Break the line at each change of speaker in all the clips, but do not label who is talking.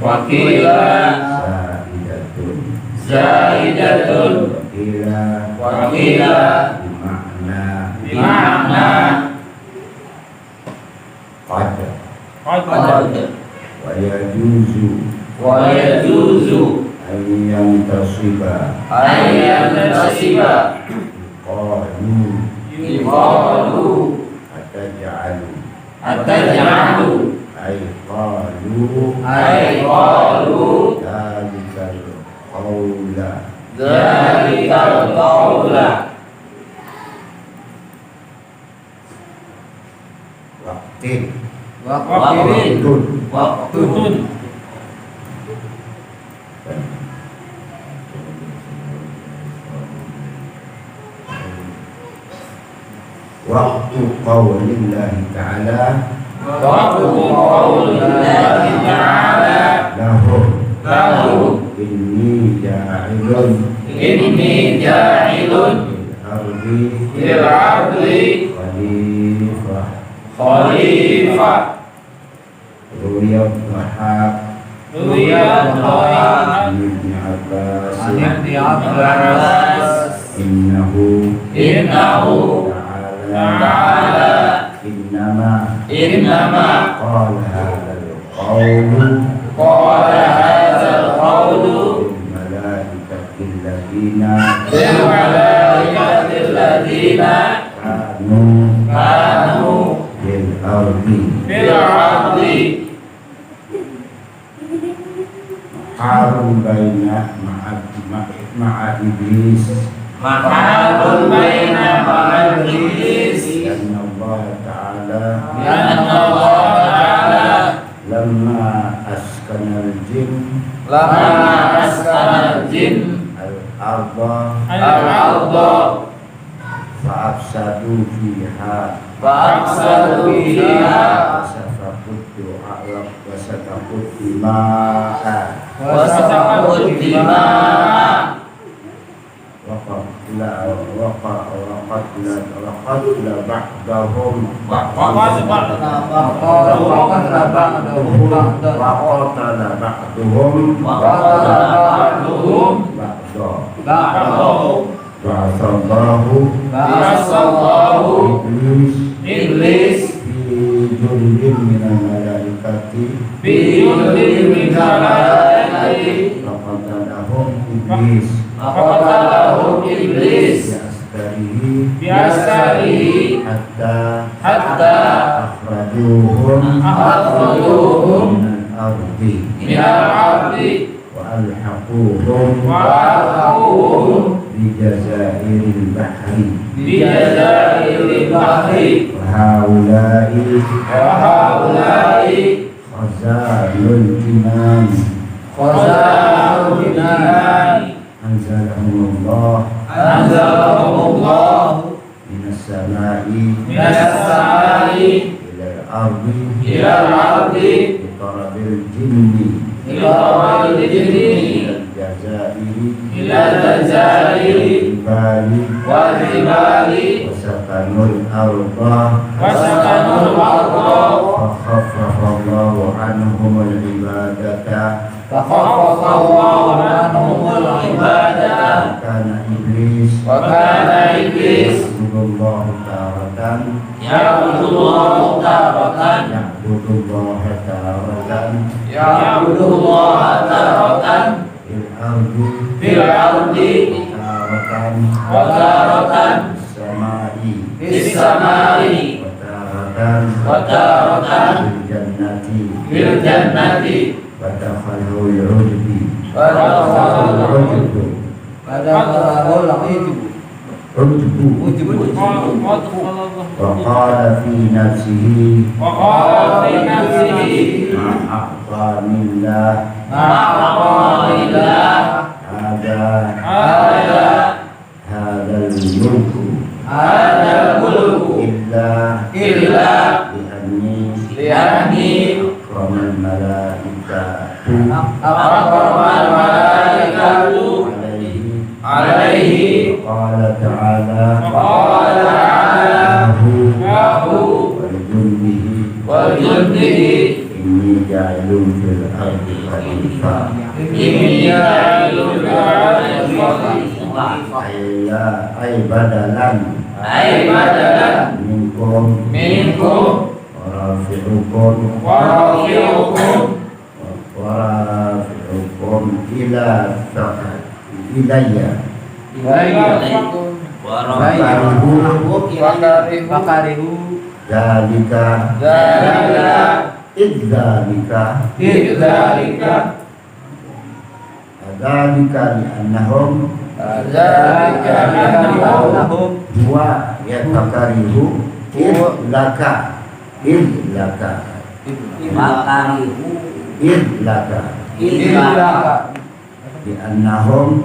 Wakila Zaidatun Wakila Bima'na Qad Wa yajuzu Ayyan tasiba Qalu Ataj'alu ay qalu Dhalikal qawla Waqtun Waktu qawlillahi ta'ala Lahu Inni ja'ilun Fil ardi Khalifah Ruyat Dhahab Ibn Abbas Innahu Ta'ala Innama Qala hadzal qawlu Lil malaikatil ladina Kanu Fil ardi
Harun baina ma'a iblis
Mahalun baina ma'al-iblis
Lianna Allah Ta'ala Lamma askanal jin Al-arda Fa'afsadu fiha Wasafakut dima'a Waqatla ba'dahum Ba'asallahu Iblis Fi jundin minal malaikati Faqatalahum Iblis Biasarihi Hatta Akhrajuhum Minal ardi Wa alhaquhum Bijazairil bahri Wa haulai Khazanul jinan Anzalahumullah Minas samai Ilal ardi Bitarabil jinni Ilal jazairi Wal ribali Wasakanul arda Fakhaffafallahu anhumul ibadata Kana iblis Ya'budullahu taratan Fil ardi Wa taratan Fis samai Wa taratan Fil jannati Wadakhalul ujbi Waqala fi nafsihi Ma'aqanillah Hadal mulku Illa Li'anni Akramal malaikatu Alaihi Qala ta'ala Lahu Wal jundihi Inni ja'ilun fil ardi khalifah
Inni ja'ilun fil ardi khalifah
ay badalan minkum wa rafi'ukum ila ilayya
Wakarihu
Zalika Idzalika Adzalika li'annahum Huwa yatakarihu Idlaka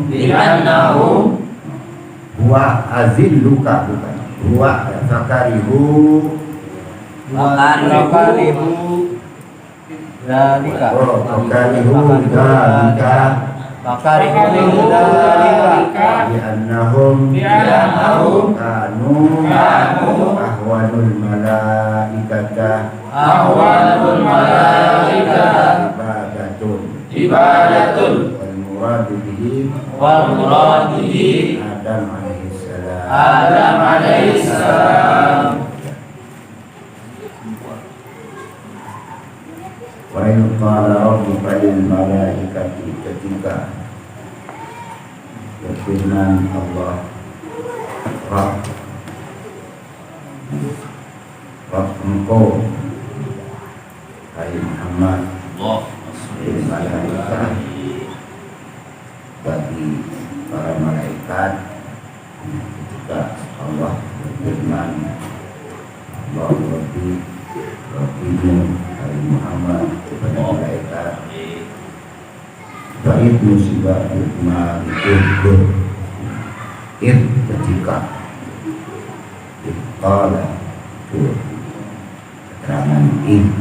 Li'annahum Huwa azilluka bukan Huwa yatakarihu
Wakarihu Zalika
Wakarihu Zalika Li'annahum Kanu Ahwanul malaikata Ibadatun Wal muradu bihi Adam alaihissalam Wa in qala rabbuka lil malaikati ketika berfirman Allah Rabb engkau hai Muhammad malaikat bagi para malaikat ketika Allah berfirman Allah Rabbimu hai Muhammad kepada malaikat baik musibah hikmah itu ketika qala itu keterangan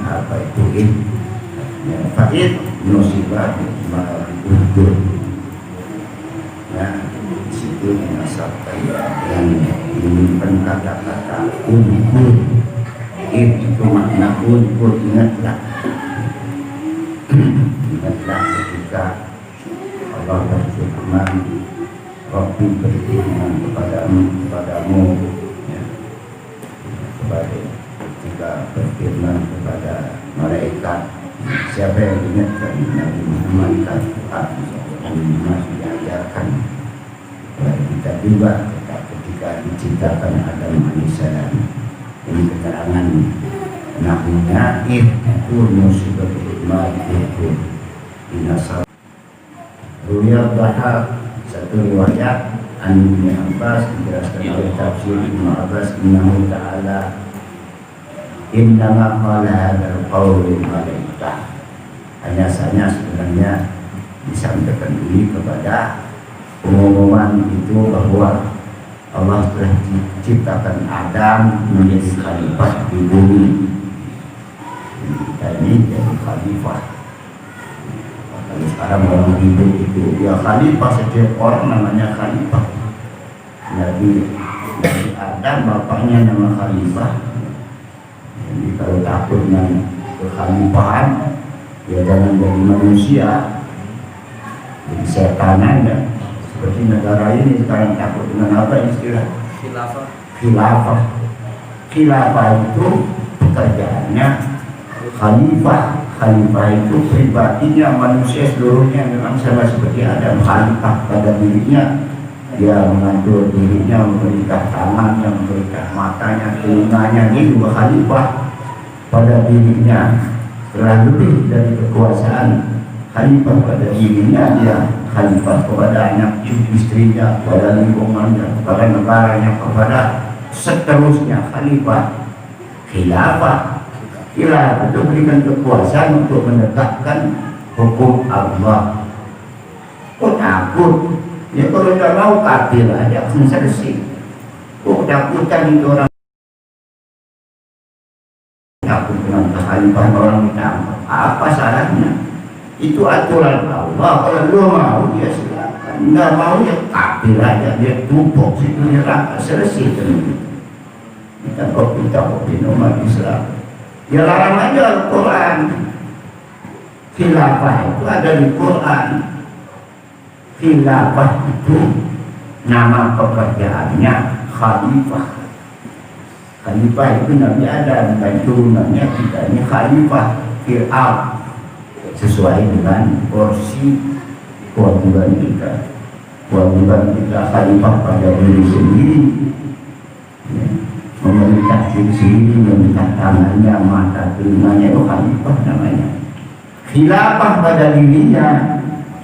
apa itu fa'id musibah hikmah itu ya disitu mengasahkan yang menyimpan kata-kata unkur itu makna unkur ingatlah ketika Allah berfirman Rabbi berfirman kepadamu ya, ketika berfirman kepada malaikat siapa yang ingatkan Nabi Muhammad masih diajarkan kepada kita juga ketika diciptakan Adam alaihissalam ini keterangan nahunya itu musibah hikmah itu inasal Ruya Bahar satu riwayat Ibnu Abbas dijelaskan oleh tafsir Ibnu Abbas innahu ta'ala innama qala hadzal qaul lil malaikah hanya sebenarnya disampaikan ini kepada pengumuman itu bahwa Allah telah menciptakan Adam menjadi khalifah di bumi kita ini jadi khalifah. Kalau sekarang orang hidup itu ya khalifah, setiap orang namanya khalifah. Nabi Adam bapaknya nama khalifah. Jadi kalau takut dengan kekhalifahan ya jangan jadi manusia, jadi setan aja. Seperti negara ini sekarang takut dengan apa istilah khilafah. Khilafah itu pekerjaannya khalifah. Khalifah itu pribadinya manusia seluruhnya memang sama seperti Adam, khalifah pada dirinya. Dia mengatur dirinya, memberikan tangannya, memberikan matanya, telinganya, dia juga khalifah pada dirinya. Setelah lebih dari kekuasaan khalifah pada dirinya, dia khalifah kepada anak istrinya, kepada lingkungannya, kepada negaranya, kepada seterusnya. Khalifah khilafah itu berikan kekuasaan untuk menegakkan hukum Allah. Kok takut? Ya kalau tidak mau kafir aja akan selesai. Kok takutan itu orang takut dengan kekhalifahan orang ditangkap? Apa salahnya? Itu aturan Allah. Kalau lu mau dia silakan, nggak mau ya kafir aja, dia tumpuk situ neraka, selesai itu. Kita kopi umat Islam. Ya larang aja Al-Quran. Khilafah itu ada di Quran. Khilafah itu nama pekerjaannya khalifah. Khalifah itu Nabi Adam dan turunannya kita ini khalifah Fir'aun sesuai dengan porsi kewajiban kita. Kewajiban kita khalifah pada diri sendiri, ya. Memerintah diri sendiri, memerintah tangannya, mata, telinganya, itu khalifah namanya. Khilafah pada dirinya,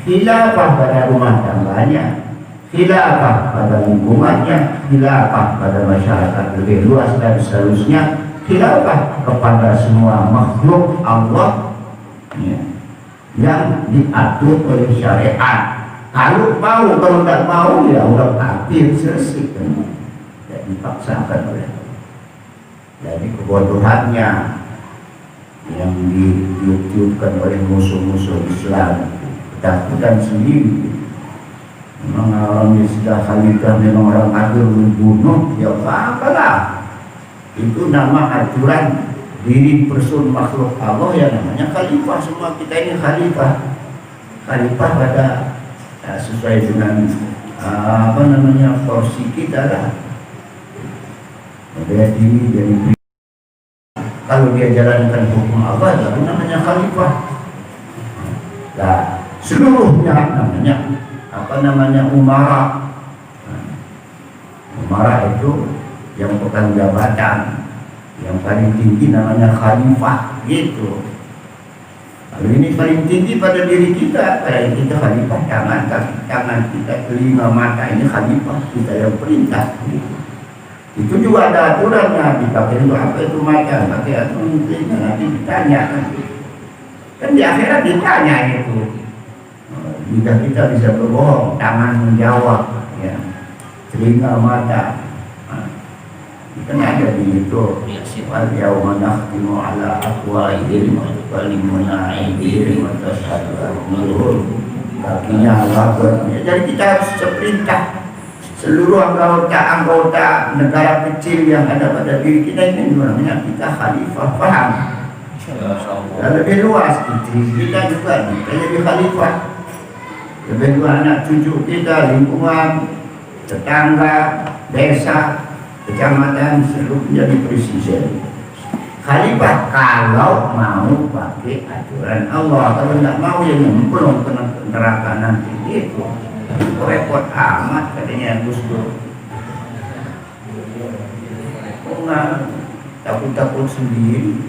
khilafah pada rumah tangganya, khilafah pada lingkungannya, khilafah pada masyarakat lebih luas dan seterusnya, khilafah kepada semua makhluk Allah, ya, yang diatur oleh syariat. Kalau mau, kalau tidak mau ya orang kafir, selesai kan. Tidak dipaksakan oleh Allah. Jadi kebodohannya yang ditiupkan oleh musuh-musuh Islam, ketakutan sendiri. Memang orang yang sudah khalifah memang orang kafir membunuh, ya apa-apalah. Itu nama aturan diri person makhluk Allah yang namanya khalifah. Semua kita ini khalifah. Khalifah pada sesuai dengan porsi kita lah. Jadi kalau dia jalankan hukum Allah, itu namanya khalifah. Nah, seluruhnya namanya umara. Umara itu yang pegang jabatan, yang paling tinggi namanya khalifah gitu. Kalau ini paling tinggi pada diri kita, pada kita khalifah, tangan kita, telinga, mata, ini khalifah kita yang perintah gitu. Itu juga ada aturannya, dipakai untuk apa itu mata, pakai aturan telinga, nanti ditanya kan di akhirat ditanya itu. Jika kita bisa berbohong, tangan menjawab, ya, telinga, mata, kan ada di itu. Wal yauma nakhtimu ala afwahihim wa tukallimuna aydihim wa tashhadu arjuluhum. Kakinya Allah. Jadi kita harus seperintah seluruh anggota negara kecil yang ada pada diri kita ini, namanya kita khalifah, paham? Dan lebih luas kita juga kita jadi khalifah. Lebih luas anak cucu kita, lingkungan, tetangga, desa, kecamatan, seluruh menjadi presiden. Khalifah kalau mau pakai aturan Allah, kalau tidak mau ya nyemplung ke neraka nanti itu. Repot amat katanya Gus Dur. Enggak, takut sendiri.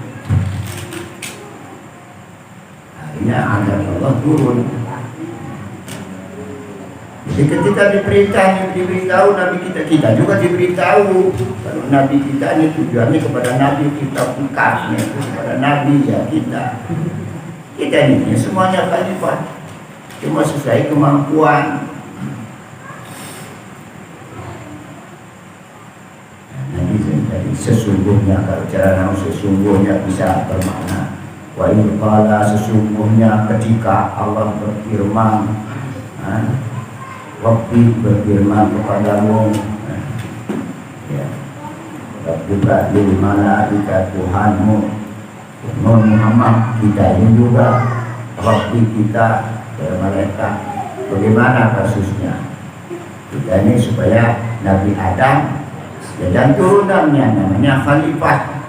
Akhirnya azab Allah turun. Jadi ketika diberitahu Nabi kita juga diberitahu. Kalau Nabi kita ini tujuannya kepada Nabi, kita bekasnya itu kepada Nabi ya kita ini semuanya khalifah, cuma sesuai kemampuan. Jadi sesungguhnya, kalau cara nama sesungguhnya bisa bermakna wa in qala, sesungguhnya ketika Allah berfirman, Rabbi berfirman kepadamu, ya, juga di malaika Tuhanmu, Nun Muhammad kita ini juga Rabbi kita malaikat. Bagaimana kasusnya? Kita ini supaya Nabi Adam dan turunannya namanya khalifah.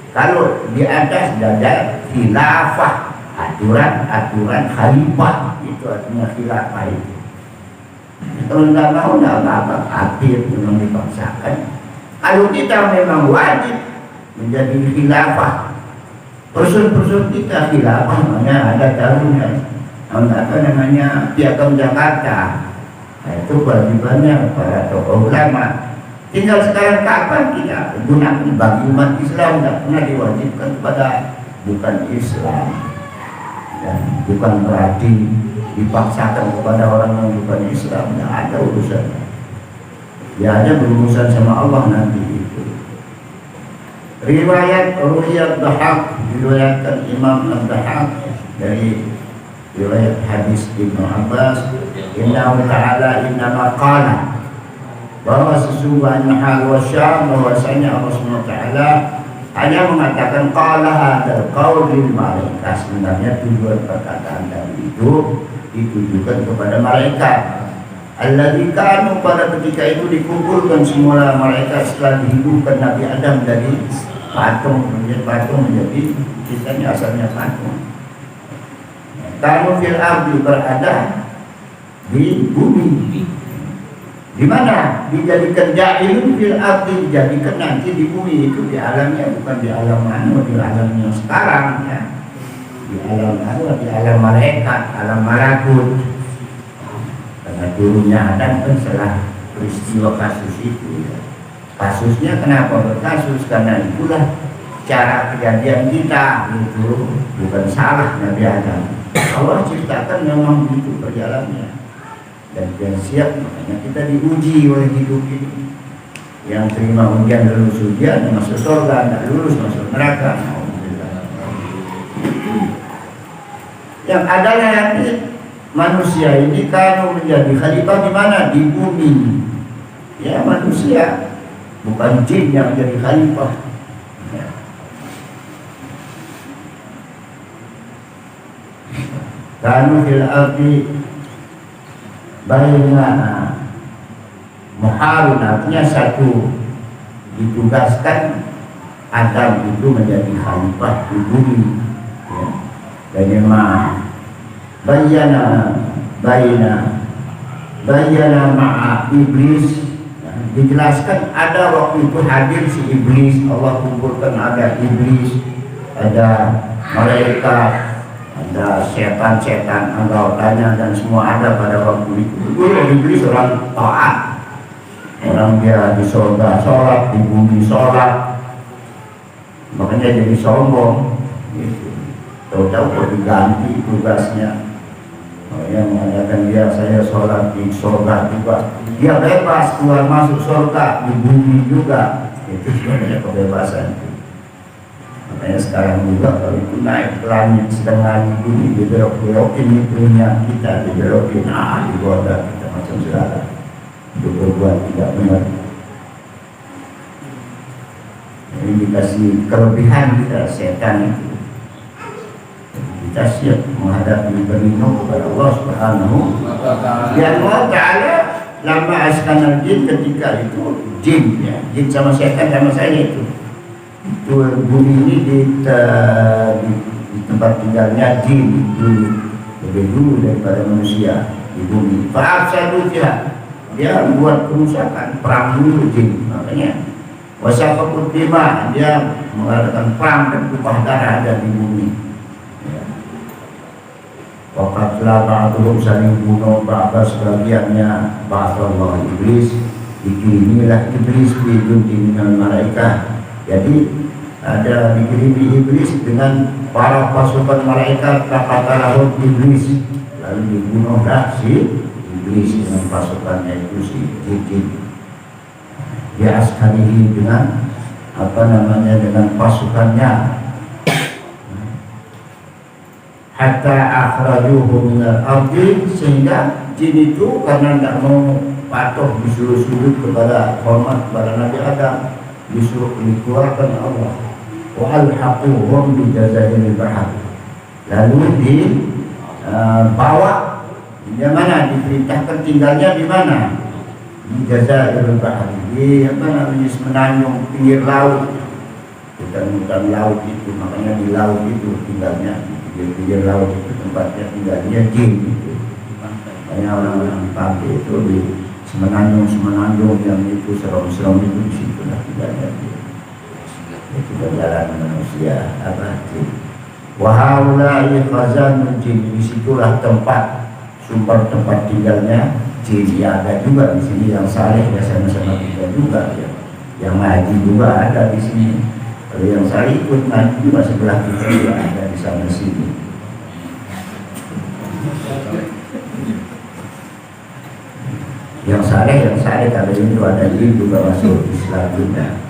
Kalau di atas ada khilafah, aturan khalifah, itu artinya khilafah itu. Kalau tidak mau, tidak apa-apa, kafir, memang dipaksakan. Kalau kita memang wajib menjadi khilafah, person kita khilafah, namanya ada tahunnya, apa namanya, Piagam Jakarta. Nah, itu kewajibannya para tokoh ulama. Tinggal sekarang kapan kita gunakan bagi umat Islam, tidak pernah diwajibkan kepada bukan Islam dan bukan berarti dipaksakan kepada orang yang bukan Islam. Tidak ada urusannya. Ya ada berurusan sama Allah nanti itu. Riwayat Ru'yat Dhahak, diriwayatkan Imam Al-Dhahak dari riwayat hadis Ibnu Abbas, Innahu ta'ala innama qala, bahwa sesungguhnya hal wasyam, bahwasanya Allah SWT hanya mengatakan qala hadzal qaul lil malaikat. Sebenarnya tujuan perkataan tadi itu ditujukan kepada malaikat. Alladzi kanu, pada ketika itu dikumpulkan semua malaikat setelah dihidupkan Nabi Adam dari patung menjadi kisahnya asalnya patung. Kanu fil ardi, berada di bumi. Di mana? Dijadikan ja'ilun fil ardi, dijadikan nanti di bumi, itu di alamnya, bukan di alam mana, di alam yang sekarang ya. Di alam mana? Di alam malaikat, alam malakut. Karena turunnya Adam kan setelah peristiwa kasus itu ya. Kasusnya kenapa berkasus? Karena itulah cara kejadian kita, itu bukan salah Nabi Adam. Allah ciptakan memang begitu perjalanannya, dan dia siap, makanya kita diuji oleh hidup ini. Yang terima ujian lulus ujian masuk surga, tidak lulus masuk neraka. Yang adalah nanti manusia ini kalau menjadi khalifah di mana? Di bumi. Ya, manusia, bukan jin yang jadi khalifah. Ya. Kanu fil ardi baina muharun, artinya satu, ditugaskan Adam itu menjadi khalifah di bumi ya. Bagaimana bayana ma'a iblis ya. Dijelaskan ada waktu itu hadir si iblis, Allah kumpulkan ada iblis, ada malaikat, ada setan-setan, anggotanya, dan semua ada pada waktu itu. Dulu iblis orang taat, orang dia di surga sholat, di bumi sholat, makanya jadi sombong gitu. Tahu-tahu kok diganti tugasnya. Yang mengatakan dia saya sholat di surga juga, dia bebas keluar masuk surga, di bumi juga. Itu sebenarnya kebebasan. Makanya sekarang juga kalau itu naik ke langit setengah bumi, dibelok-belokin itunya kita, dibelokkin, digoda kita macam segala. Itu berbuat tidak benar. Ini dikasih kelebihan kita, setan itu. Kita siap menghadapi berlindung kepada Allah Subhanahu wa Ta'ala. Lama askanal jin, ketika itu jin ya, jin sama setan sama saya itu bumi ini di tempat tinggalnya jin dulu, lebih dulu daripada manusia di bumi. Fa'afsadu fiha, dia membuat kerusakan, perang dulu jin. Makanya wasafakut dima, dia mengadakan perang dan tumpah darah ada di bumi. Waqatlah ba'duhum, saling bunuh ba'da sebagiannya ba'dallah iblis, dikirimilah iblis bidun minal malaikat. Jadi ada dikirimi iblis dengan para pasukan malaikat, katakanlah iblis, lalu dibunuhlah si iblis dengan pasukannya itu si jin. Dia askarihi dengan dengan pasukannya. Hatta akhrajuhu minal ardi, sehingga jin itu karena tidak mau patuh disuruh sujud kepada hormat kepada Nabi Adam, disuruh dikeluarkan Allah. Wa alhaquhum bi jazairil bahr, lalu dibawa di mana, diperintahkan tinggalnya di mana, di jazairil bahr, di semenanjung pinggir laut, hutan laut itu, makanya di laut itu tinggalnya. Di pinggir laut itu tempatnya tinggalnya jin gitu. Banyak orang-orang di pantai itu, di semenanjung yang itu serem-serem itu, di situ lah tinggalnya jin. Itu perjalanan manusia jin. Wahaulai khazanul jin, disitulah tempat sumber tempat tinggalnya jin. Ya ada juga di sini yang saleh ya, sama-sama kita juga ya. Yang ngaji juga ada di sini. Kalau yang saya ikut ngaji juga sebelah kita juga ada di sana sini. Yang saleh kalau itu ada juga masuk Islam juga.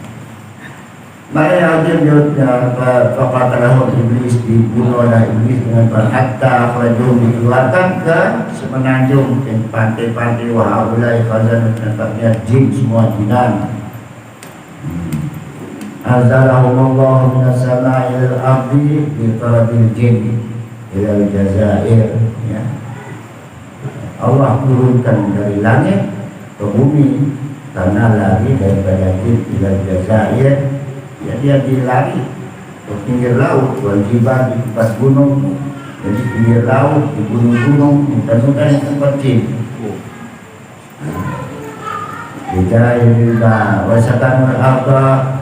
Maka hadir jawabnya Faqatalahu iblis, dibunuhlah iblis dengan hatta akhrajum, dikeluarkan ke semenanjung dan pantai-pantai. Wa haulai khazanah, tempatnya jin semua jinan. Azalahumullahu minas sama'il ardi bi talabil jin ila Jazair, ya. Allah turunkan dari langit ke bumi karena lari daripada jin ila Jazair, ya, dia dilari ke pinggir laut, wajibah di tempat gunung, jadi pinggir laut di gunung-gunung, mudah-mudahan yang tempat jin. Bijailillah wasakanul arda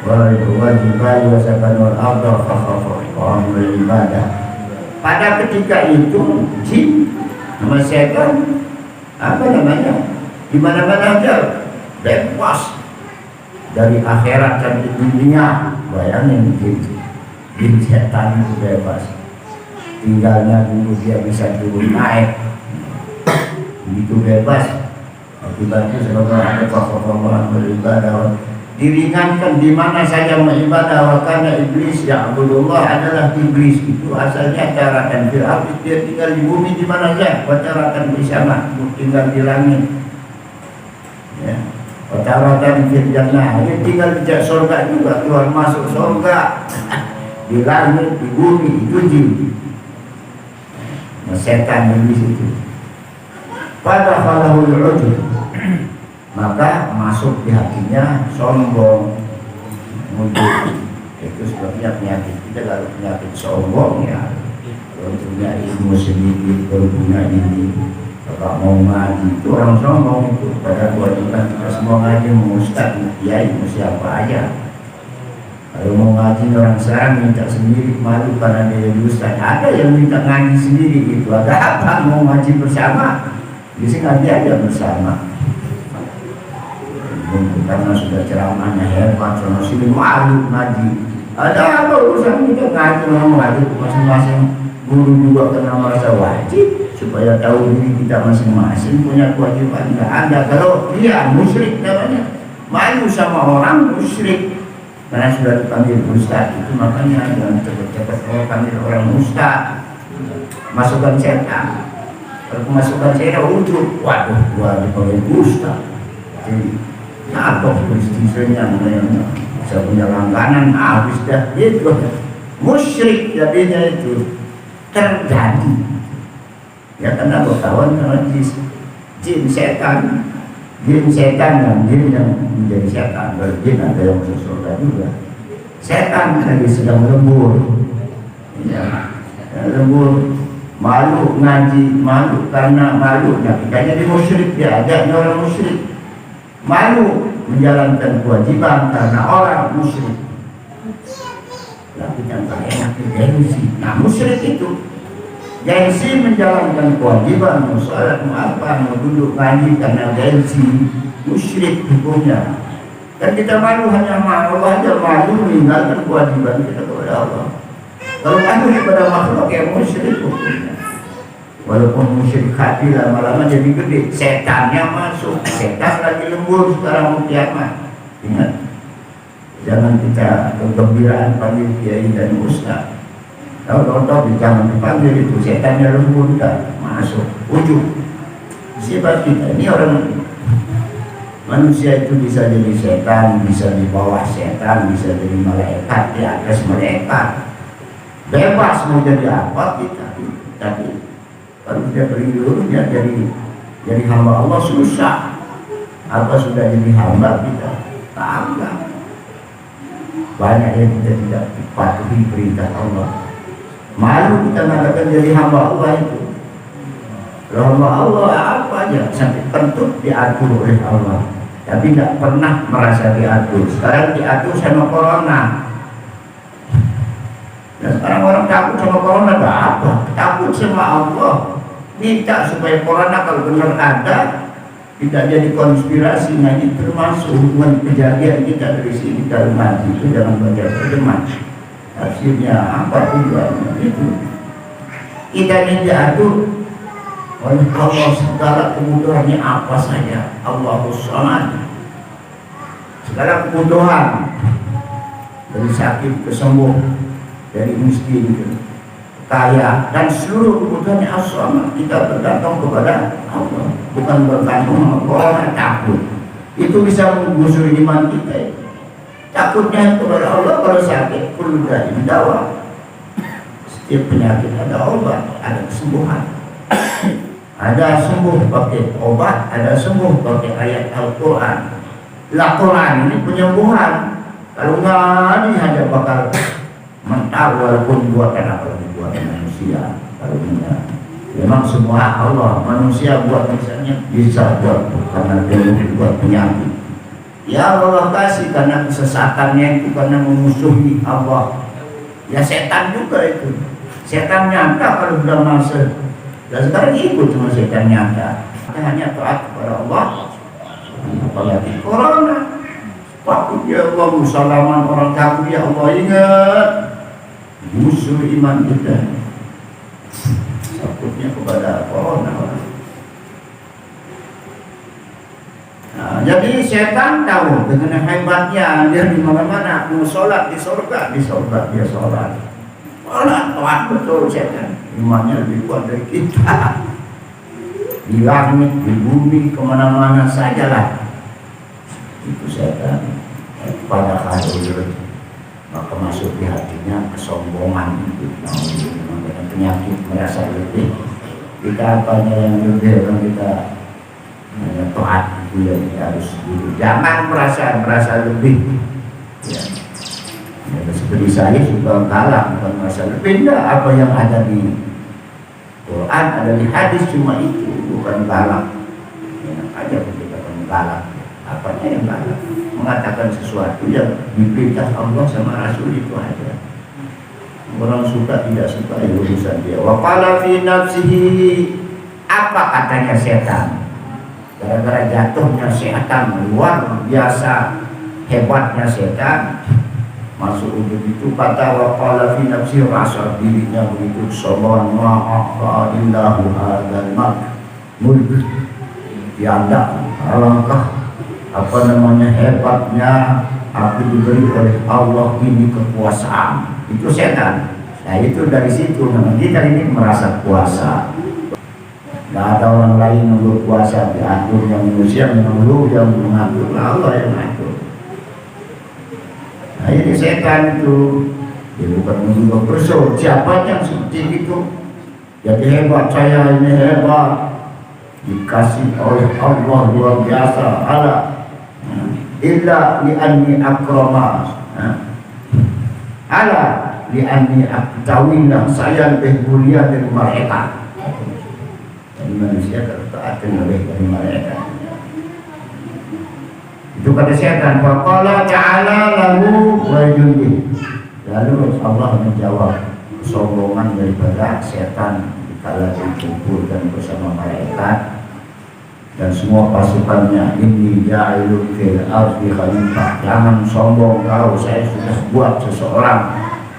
wajibah wasakanul arda khafaful ibadah. Pada ketika itu jin sama setan apa namanya di mana-mana aja bebas dari akhirat dan di dunia. Bayangin jin setan itu bebas, tinggalnya dulu dia bisa turun naik begitu bebas. Akibatnya sebab ada Allah beribadah diringankan di mana saja beribadah, karena iblis ya Abdullah adalah iblis itu asalnya carakan fil ardi, dia tinggal di bumi di mana saja, wacarakan bersama, tinggal di langit, ya, wacarakan fil jannah, dia tinggal di surga juga, keluar masuk surga di langit di bumi, itu jin. Nah, setan iblis itu pada falahul ujub, maka masuk di hatinya sombong, muncul. Itu sebabnya penyakit kita, kalau penyakit sombong ya, kalau punya ilmu sedikit, kalau punya ini, kalau mau ngaji itu orang sombong itu. Pada kewajiban kita semua ngaji, mau ustaz, kiai, mau siapa aja. Kalau mau ngaji orang sekarang minta sendiri, malu karena dia ustaz. Ada yang minta ngaji sendiri gitu. Ada apa mau ngaji bersama? Bisa ngaji aja bersama. Karena sudah ceramahnya hebat, sama sini malu ngaji. Ada apa urusan kita ngaji, orang ngaji masing-masing guru juga kena merasa wajib supaya tahu diri kita masing-masing punya kewajiban. Nggak ada. Kalau dia musyrik namanya, malu sama orang musyrik karena sudah dipanggil ustaz. Itu makanya jangan cepat-cepat kalau panggil orang ustaz, masukkan setan. Kalau masukkan setan ujub, waduh gua dipanggil ustaz. Jadi atau istrinya bisa punya langganan habis dah itu musyrik jadinya itu terjadi ya, karena berkawan sama jin setan dan jin yang menjadi setan. Berjin ada yang masuk surga juga, setan lagi sedang lembur, ya, lembur, malu ngaji, malu karena malu, nah jadi musyrik, dia ajaknya orang musyrik, malu menjalankan kewajiban karena orang musyrik. Tapi yang enak itu gengsi. Nah musyrik itu gengsi menjalankan kewajiban, mau sholat, mau apa, mau duduk ngaji karena gengsi, musyrik hukumnya. Dan kita malu, hanya malu aja, malu meninggalkan kewajiban kita kepada Allah. Kalau malu kepada makhluk yang musyrik hukumnya. Walaupun musyrik hati lama-lama jadi gede, setannya masuk, setan lagi lembur sekarang mau kiamat. Ingat, jangan kita kegembiraan panggil kiai dan ustaz. Tahu-tahu jangan dipanggil itu, setannya lembur dan masuk ujung. Sifat kita ini orang manusia itu bisa jadi setan, bisa di bawah setan, bisa jadi malaikat, di atas malaikat. Bebas mau jadi apa kita, tapi kalau dia berdiri dia jadi hamba Allah susah. Apa sudah jadi hamba kita? Tak. Banyak yang kita tidak patuhi perintah Allah. Malu kita mengatakan jadi hamba Allah itu. Kalau hamba Allah apa aja sampai kentut diatur oleh Allah, tapi tidak pernah merasa diatur. Sekarang diatur sama corona. Dan sekarang orang takut sama corona, apa? Takut sama Allah. Minta supaya corona kalau benar ada tidak jadi konspirasi. Nah itu termasuk hubungan kejadian kita dari sini dalam hati itu, jangan baca terjemah. Hasilnya apa tujuannya itu? Kita ini diatur oleh Allah, segala kebutuhannya apa saja. Allahus Samad, segala kebutuhan dari sakit ke sembuh, dari miskin ke kaya, dan seluruh kebutuhannya as-samad. Kita bergantung kepada Allah, bukan bergantung kepada orang takut. Itu bisa menggusur iman kita. Takutnya kepada Allah kalau sakit perlu dari dawa. Setiap penyakit ada obat, ada kesembuhan. Ada sembuh pakai obat, ada sembuh pakai ayat Al-Quran. Al-Quran ini penyembuhan. Kalau nggak ini hanya bakal mental walaupun buatan apa buatan manusia. Kalau enggak, memang semua Allah. Manusia buat misalnya bisa buat karena dia buat penyakit. Ya Allah kasih karena kesesatannya itu karena memusuhi Allah. Ya setan juga itu. Setan nyangka kalau sudah masuk. Dan sekarang ikut sama setan nyangka. Hanya taat kepada Allah. Apalagi corona. Takut ya Allah musalaman orang kafir ya Allah ingat. Musuh iman kita. Takutnya kepada corona. Nah, jadi setan tahu dengan hebatnya dia di mana-mana mau sholat di surga dia sholat. Sholat betul setan. Imannya lebih kuat dari kita. Di langit, di bumi, kemana-mana sajalah. Itu setan. Pada khairul maka masuk di hatinya kesombongan itu. Nah, penyakit merasa lebih. Kita apanya yang lebih kalau kita taat itu yang harus dulu. Jangan merasa lebih ya. Ya, seperti saya suka kalah bukan merasa lebih. Tidak, apa yang ada di Quran ada di hadis cuma itu, bukan kalah. Enak aja kita kalah. Apanya yang kalah? Mengatakan sesuatu yang diperintah Allah sama Rasul itu aja. Orang suka tidak suka urusan dia. Wa qala fi nafsihi, apa katanya setan? Gara-gara jatuhnya setan luar biasa hebatnya setan masuk begitu kata wa qala fi nafsi rasa dirinya begitu sombong ma'a illahu hadzal mulk dianggap alangkah apa namanya hebatnya aku diberi oleh Allah ini kekuasaan. Itu setan. Nah itu dari situ namanya kita ini merasa kuasa. Nggak ada orang lain yang berkuasa diatur yang manusia memang lu yang mengatur, Allah yang mengatur. Nah ini setan itu dia bukan menunggu bersuara siapa yang seperti itu jadi hebat, saya ini hebat dikasih oleh Allah luar biasa ala illa li'anni akrama ala li'anni aktawina saya lebih mulia dari mereka. Jadi manusia tertaatkan lebih dari mereka. Itu kata setan. Faqala ta'ala lahu wa jundi. Lalu Allah menjawab kesombongan daripada setan kala dikumpulkan bersama malaikat dan semua pasukannya, ini ja'ilun fil ardi khalifah. Jangan sombong kau, saya sudah buat seseorang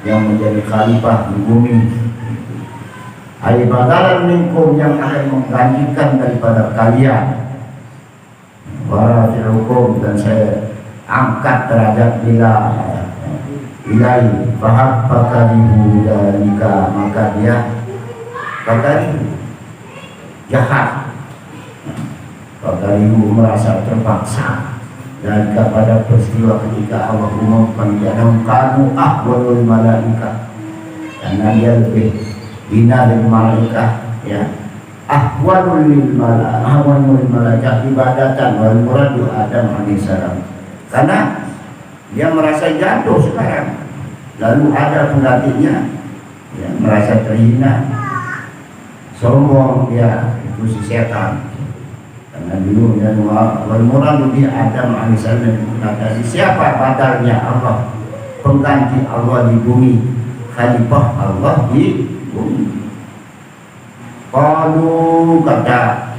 yang menjadi khalifah di bumi. Ai badalan minkum, yang akan menggantikan daripada kalian. Wa hukum, dan saya angkat derajat ilai fahab fakarihu dalika, maka dia fakarihu jahat. Fakarihu merasa terpaksa dan kepada peristiwa ketika Allah umumkan jangan kamu ahwalul malaika, karena dia lebih hina dari malaikat ya. Ahwalul malaika ibadatan wal muradu Adam alaihissalam, karena dia merasa jatuh sekarang lalu ada penggantinya ya, merasa terhina sombong dia, itu si setan. Karena dulu dan wal muradu bi Adam alaihissalam, kata siapa badalnya Allah, pengganti Allah di bumi, khalifah Allah di bumi. Kalau kata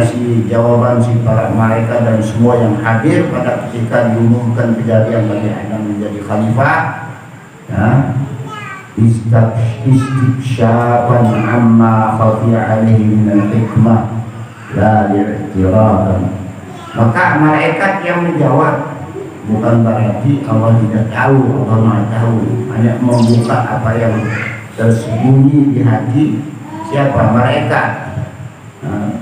si jawaban si para malaikat dan semua yang hadir pada ketika diumumkan kejadian bagi Adam menjadi khalifah ya, istibsyaban amma khafi'a alaihi minal hikmah la li'tiradan. Maka malaikat yang menjawab bukan berarti Allah tidak tahu, Allah Maha tahu, hanya membuka apa yang tersembunyi di hati siapa? Malaikat. Nah,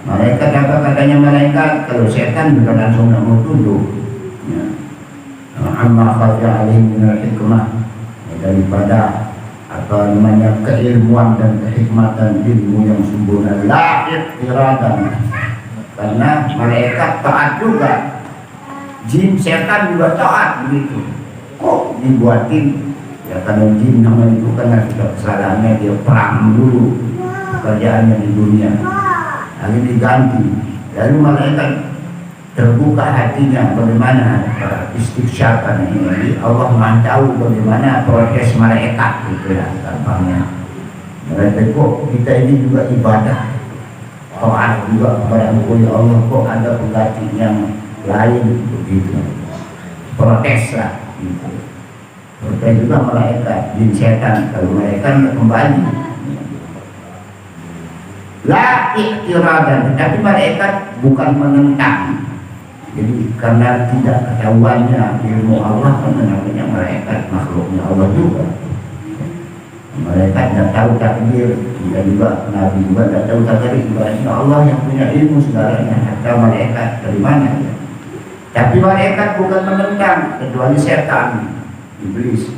malaikat apa katanya malaikat? Kalau setan bukan langsung nak mau tunduk ya. amma khafiya alaihim minal hikmah, daripada apa namanya keilmuan dan kehikmatan ilmu yang sempurna, la iqtiradan, karena malaikat taat juga, jin setan juga taat begitu. Kok dibuatin? Ya kalau jin namanya itu karena sudah kesalahannya dia perang dulu kerjaannya di dunia, lalu diganti, lalu malaikat terbuka hatinya bagaimana istighsyafan ini. Allah Maha tahu bagaimana proses malaikat gitu ya gampangnya. Mereka kok kita ini juga ibadah taat juga kepada Allah, kok ada pengganti yang lain begitu, protes lah gitu. Protes juga malaikat, jin setan. Kalau malaikat kembali la iktiradan, tapi malaikat bukan menentang. Jadi karena tidak ketahuannya ilmu Allah, kan namanya malaikat makhluknya Allah juga. Malaikat tidak tahu takdir, dia juga Nabi juga tidak tahu takdir. Ibaratnya Allah yang punya ilmu segalanya, hatta malaikat dari mana ya. Tapi malaikat bukan menentang, kecuali setan, iblis.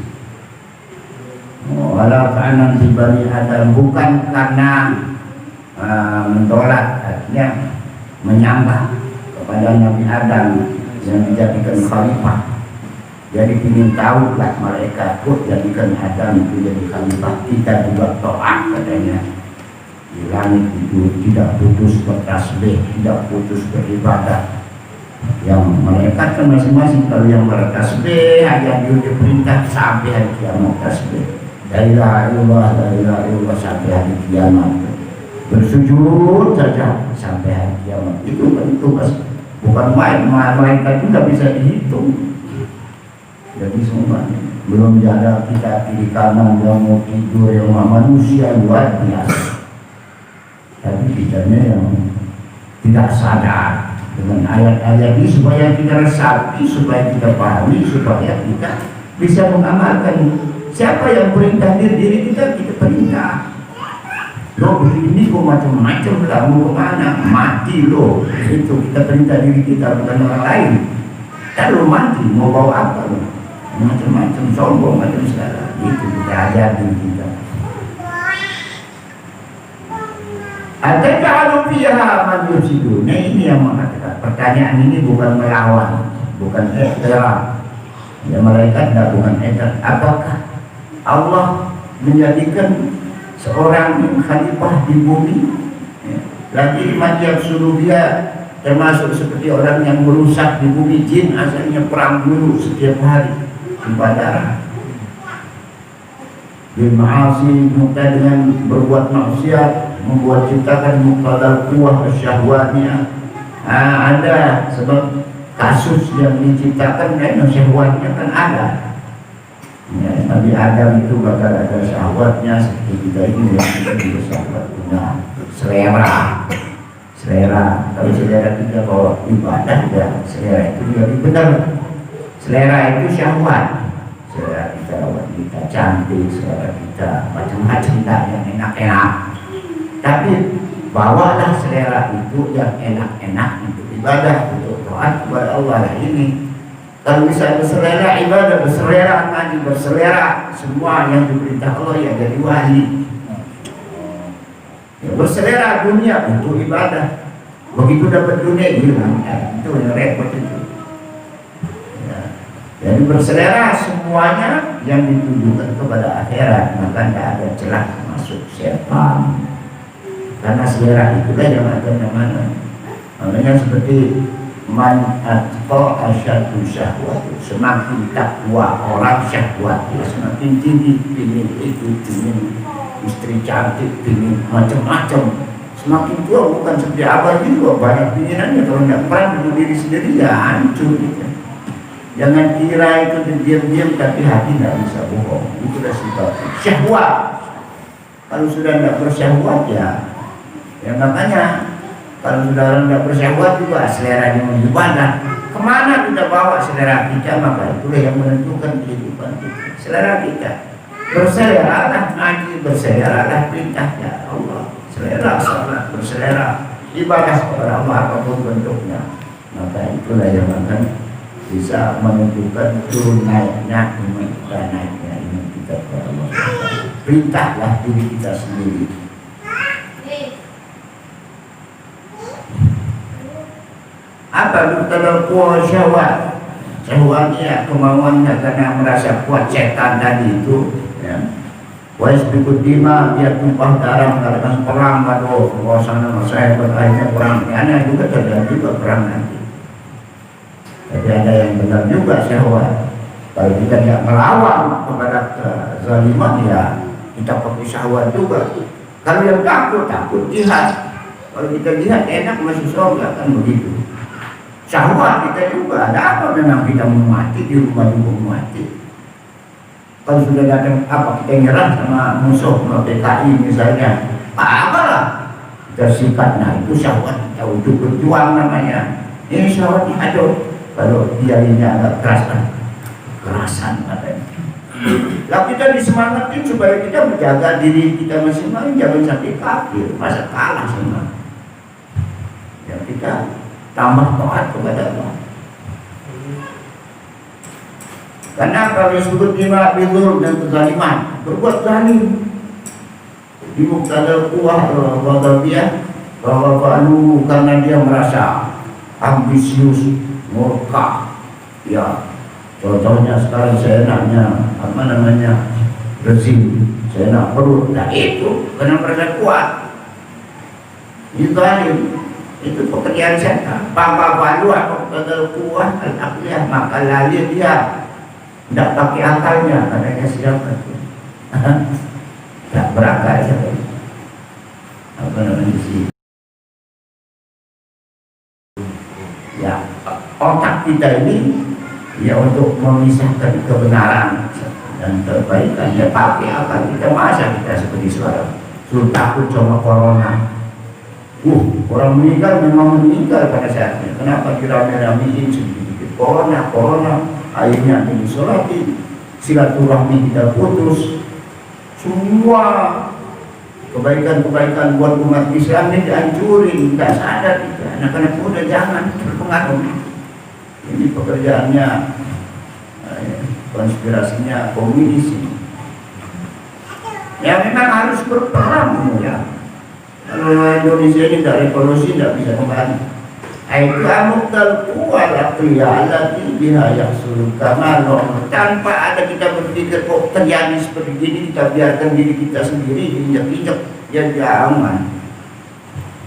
Walau kanan di Bani Adam, bukan karena mentolak, artinya menyambah kepada Nabi Adam yang dijadikan khalifah. Jadi ingin tahu lah malaikat, kok jadikan Adam itu jadi khalifah, kita juga taat katanya. Di langit itu tidak putus bertasbih, tidak putus beribadah. Yang malaikat kan masing-masing, kalau yang bertasbih hanya diperintah sampai hari kiamat tasbih. La ilaha illallah, la ilaha illallah sampai hari kiamat. Bersujud saja sampai hari kiamat. Itu kan tugas, bukan main. Malaikat itu tidak bisa dihitung. Jadi semua belum ada kita kiri kanan yang mau tidur, yang manusia luar biasa. Tapi kitanya yang tidak sadar dengan ayat-ayat ini supaya kita resapi, supaya kita pahami, supaya kita bisa mengamalkan. Siapa yang perintah diri kita, kita perintah. Lo begini kok macam-macam lah, mau kemana? Mati lo. Itu kita perintah diri kita, bukan orang lain. Kalau mati mau bawa apa lo? Macam-macam, sombong, macam segala. Itu kita ajar diri kita. Ada kalau pihak manusia. Nah ini yang mengatakan. Pertanyaan ini bukan melawan, bukan ekstrak. Ya malaikat tidak bukan ekstrak. Apakah Allah menjadikan seorang khalifah di bumi? Ya. Lagi macam suruh dia termasuk seperti orang yang merusak di bumi. Jin asalnya perang dulu setiap hari ibadah. Bil ma'asi, dengan berbuat maksiat, membuat ciptakan muqtadal kuah syahwatnya. Ada sebab kasus yang diciptakan karena syahwatnya kan ada. Ya, Nabi Adam itu bakal ada syahwatnya seperti kita ini yang kita juga syahwat punya selera. Kalau selera kita bawa ibadah ya selera itu jadi benar. Selera itu syahwat. Selera kita wanita cantik, selera kita macam-macam yang enak-enak. Tapi bawalah selera itu yang enak-enak untuk ibadah, untuk taat kepada Allah lah ini. Kalau bisa berselera ibadah, berselera ngaji, berselera semua yang diperintah Allah yang jadi wali. Ya, berselera dunia untuk ibadah. Begitu dapat dunia hilang, itu yang repot itu. Ya. Jadi berselera semuanya yang ditujukan kepada akhirat, maka tidak ada celah masuk setan. Karena selera itulah yang ada mana. Makanya seperti man atqa asyadu syahwat, semakin takwa orang syahwat, semakin tinggi ingin itu, ingin istri cantik, ingin macam-macam. Semakin tua bukan seperti abah juga banyak pinginannya. Kalau tidak perang dengan diri sendiri ya hancur gitu. Jangan kira itu diam-diam tapi hati tidak bisa bohong. Itulah sifat syahwat. Kalau sudah tidak bersyahwat ya makanya kalau sudah orang tidak bersyahwat juga seleranya beribadah. Kemana kita bawa selera kita, maka itulah yang menentukan kehidupan kita. Selera kita berseleralah ngaji, berseleralah perintahnya Allah. Selera salat, berselera ibadah kepada Allah apapun bentuknya. Maka itulah yang akan bisa menentukan turun naiknya iman kita, naiknya iman kita kepada Allah. Perintahlah diri kita sendiri. Apa betul kuat syahwat? Syahwatnya kemauannya karena merasa kuat setan tadi itu, ya. Wais bikudima dia tumpah darah mengadakan perang, aduh sana saya akhirnya perang. Ada juga terjadi juga perang nanti. Tapi ada yang benar juga syahwat. Kalau kita tidak melawan kepada kezaliman, ya kita pakai syahwat juga. Kalau yang takut jihad. Kalau kita jihad enak masuk surga, kan begitu. Syahwat kita juga, ada apa memang kita mau mati di rumah juga mau mati. Kalau sudah datang apa kita nyerah sama musuh, sama PKI misalnya, apalah kita sikat. Nah itu syahwat kita untuk berjuang namanya. Ini syahwatnya aduh, kalau dia ini agak kerasan katanya. Lalu kita disemangatin supaya kita menjaga diri kita masing-masing, jangan sampai kafir, masa kalah sama. Ya kita tambah taat kepada Allah. Karena kalau disebut lima bidur dan kezaliman, berbuat zalim di muqtadal quwwah ghadabiyah, bahwa balu karena dia merasa ambisius, murka. Ya, contohnya sekarang saya naknya apa namanya rezim, saya nak perut, nah itu karena merasa kuat. Itu zalim. Itu pekerjaan setan. Bapa balu atau muqtadal quwwah al-aqliyah, maka lalu dia tidak pakai akalnya, katanya siapa itu? Tidak berakal siapa? Apa namanya sih? Ya, otak kita ini ya untuk memisahkan kebenaran dan kebaikan. Ya pakai akal kita, masa kita seperti sekarang suruh takut sama corona. Orang meninggal memang meninggal pada saatnya. Kenapa dirame-ramein sedikit corona? Akhirnya disolati, silaturahmi kita putus, semua kebaikan-kebaikan buat umat Islam ini dihancurin, tidak sadar kita. Anak-anak muda jangan terpengaruh. Ini pekerjaannya konspirasinya komunis ini. Ya memang harus berperang ya. Kalau Indonesia ini tidak revolusi tidak bisa kembali. Itu amuktal kuat alati biha yahsul kamal. Tanpa ada kita berpikir kok terjadi seperti ini, kita biarkan diri kita sendiri diinjak-injak, ya aman.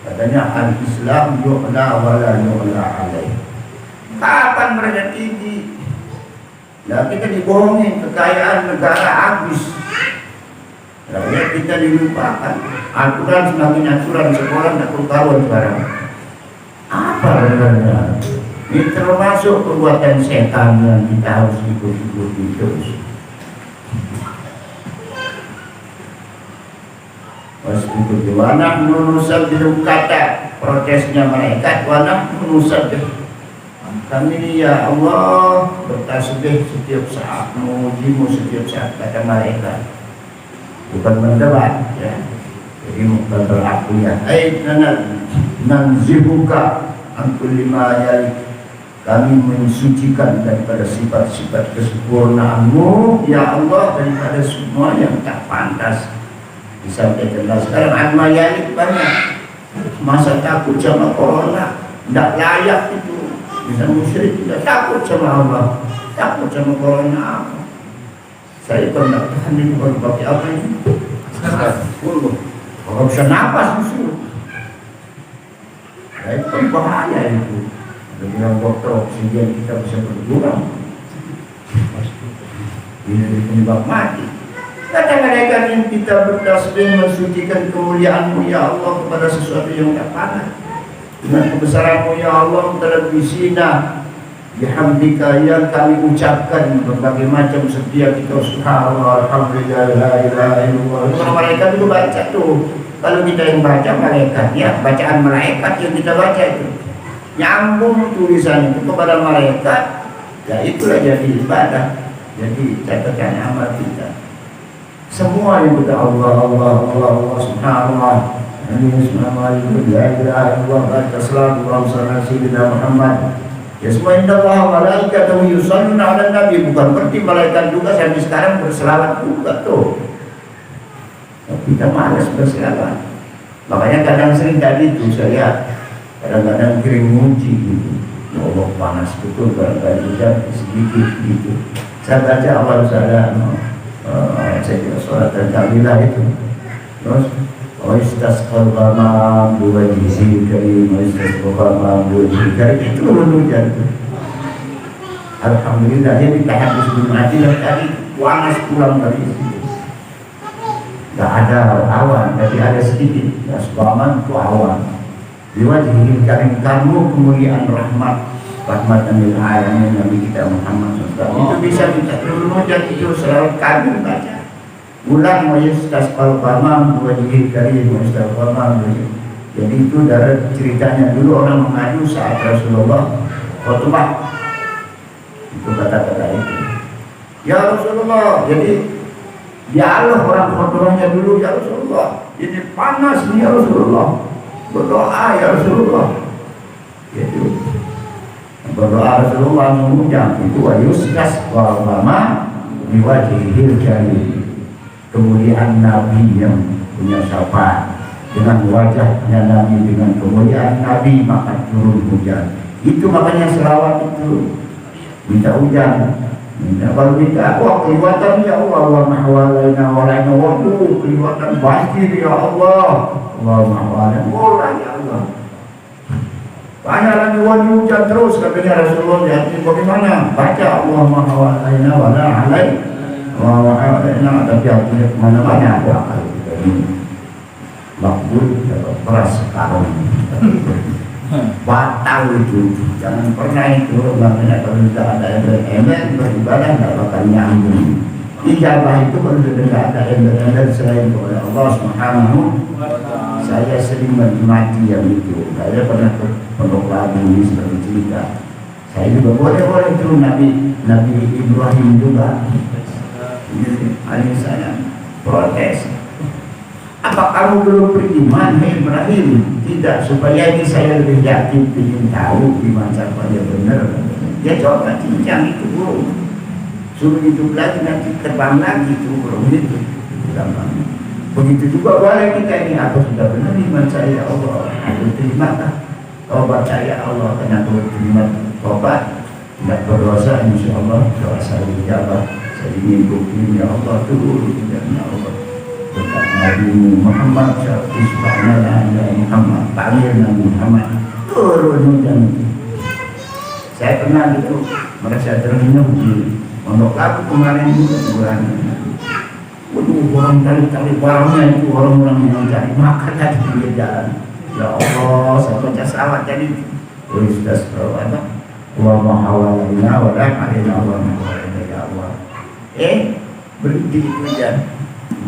Katanya al-Islam yu'la wa la yu'la alaih. Kapan mereka tinggi? Nah kita dibohongin, kekayaan negara habis. Rakyat kita dilupakan. Aturan semakin aturan, sekolah tak kawan sekarang. Apa sebenarnya? Ini termasuk perbuatan setan yang kita harus ikuti terus. Wasikuti wanah menusab di kata protesnya malaikat, wanah menusab. Kami ya Allah bertasbih setiap saat, memujimu setiap saat, kata malaikat. Bukan mendebat ya. Jadi bukan berlaku ya. Nanzibuka angkul lima yalik, kami mensucikan daripada sifat-sifat kesempurnaanmu ya Allah, daripada semua yang tak pantas disampaikan. Sekarang anma yalik banyak. Masa takut sama corona, tidak layak itu. Bisa musyrik tidak takut sama Allah, takut sama corona apa? Saya pernah tahan ini kalau pakai apa ini? Kalau bisa napas musuh. Itu kan bahaya itu. Ada bilang dokter oksigen kita bisa berkurang. Ini penyebab mati. Kata mereka yang kita bertasbih mensucikan kemuliaan-Mu ya Allah kepada sesuatu yang tak pantas. Dengan kebesaran-Mu ya Allah telah bisina bihamdika yang kami ucapkan berbagai macam setiap kita subhanallah alhamdulillah la ilaha illallah. Kalau mereka itu baca tuh. Kalau kita yang baca malaikatnya, bacaan malaikat yang kita baca itu nyambung tulisan itu kepada malaikat, ya itulah jadi ibadah, jadi catatan amal kita. Semua yang kita Allah subhanallah, ini subhanallah, la ilaha illallah, baca salatu ala sayyidina Muhammad. Ya semua indah Allah malaikatahu yusalluna 'alan nabi, bukan berarti malaikat juga sampai sekarang berselawat juga tuh. Tapi kita malas berselawat. Makanya kadang sering tadi tuh saya kadang-kadang kirim muji gitu. Ya Allah panas betul kadang-kadang hujan sedikit gitu. Saya baca awal saya kira surat Al-Kamilah itu. Terus Istasqal ghamam biwajhihi karim, istasqal ghamam biwajhihi karim, itu hujan. Alhamdulillah dia ditahap di sebelum mati dan tadi panas pulang dari situ. Gak ada awan, tapi ada sedikit. Ya ghamam itu awan. Biwajhihi karim, kamu kemuliaan rahmatan lil alamin Nabi kita Muhammad SAW. Itu bisa kita hujan itu selalu kagum baca. Ulang istasqal ghamam biwajhihi karim, istasqal ghamam. Jadi itu dari ceritanya dulu orang mengadu saat Rasulullah khutbah. Itu kata-kata itu. Ya Rasulullah, jadi ya Allah orang khutbahnya dulu, ya Rasulullah. Ini panas nih ya Rasulullah. Berdoa ya Rasulullah. Itu berdoa Rasulullah mengucap itu istasqal ghamam biwajhihi karim. Kemuliaan Nabi yang punya syafaat, dengan wajahnya Nabi, dengan kemuliaan Nabi maka turun hujan. Itu makanya selawat itu minta hujan. Kalau minta kelihatan ya Allah, Allahumma hawalaina walaina, waduh kelihatan banjir ya Allah, Allahumma hawalaina ya Allah. Banyak lagi hujan terus katanya Rasulullah. Jadi bagaimana? Baca Allahumma hawalaina walaina. Enak, tapi artinya kemana-mana ada kalau kita ini makbul dapat beras sekarang batal itu, jangan pernah itu makanya kalau tidak ada embel-embel beribadah tidak bakal nyambung. Ijabah itu kalau tidak ada embel-embel selain kepada Allah Subhanahu. Saya sering menikmati yang itu. Saya pernah ke Pondok Labu ini seperti cerita. Saya juga boleh itu Nabi Ibrahim juga. Ini saya protes. Apa kamu belum beriman, Ibrahim? Tidak, supaya ini saya lebih yakin, ingin tahu gimana caranya benar. Dia coba cincang itu belum. Suruh hidup lagi, nanti terbang lagi itu belum itu. Begitu juga boleh kita ini, apa sudah benar iman saya Allah. Aku terimakah tobat saya Allah, karena aku terima tobat, tidak berdosa, insya Allah doa saya dijabah. Saya ingin bukti ya Allah turun ya Allah dekat Nabi Muhammad Subhanallah ya Muhammad panggil Nabi Muhammad turun hujan. Saya pernah gitu merasa terminum di Pondok Labu kemarin juga bulan. Waduh orang cari barangnya itu orang-orang yang cari makan tadi di jalan. Ya Allah saya baca salawat tadi. Sudah apa? Allahumma hawalaina wa la alaina Allahumma hawalaina ya Allah. Berhenti hujan